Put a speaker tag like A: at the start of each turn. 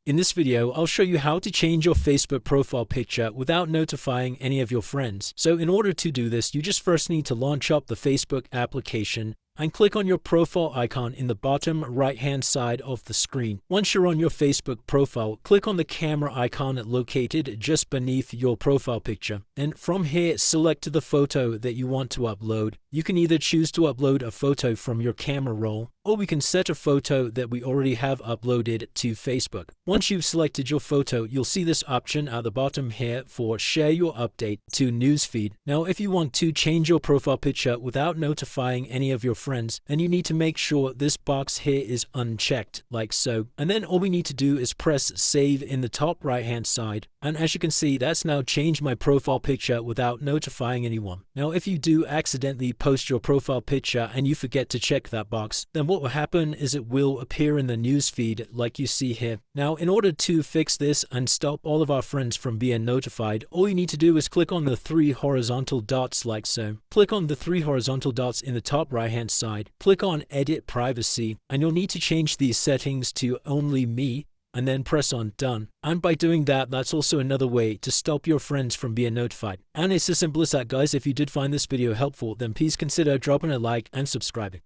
A: In this video, I'll show you how to change your Facebook profile picture without notifying any of your friends. So in order to do this, you just first need to launch up the Facebook application and click on your profile icon in the bottom right-hand side of the screen. Once you're on your Facebook profile, click on the camera icon located just beneath your profile picture. And from here, select the photo that you want to upload. You can either choose to upload a photo from your camera roll, or we can set a photo that we already have uploaded to Facebook. Once you've selected your photo, you'll see this option at the bottom here for share your update to newsfeed. Now, if you want to change your profile picture without notifying any of your friends, then you need to make sure this box here is unchecked, like so. And then all we need to do is press save in the top right hand side. And as you can see, that's now changed my profile picture without notifying anyone. Now, if you do accidentally post your profile picture and you forget to check that box, then what will happen is it will appear in the newsfeed like you see here. Now, in order to fix this and stop all of our friends from being notified, all you need to do is click on the three horizontal dots like so. Click on the three horizontal dots in the top right hand side. Click on Edit Privacy, and you'll need to change these settings to Only Me, and then press on Done. And by doing that, that's also another way to stop your friends from being notified. And it's as simple as that, guys. If you did find this video helpful, then please consider dropping a like and subscribing.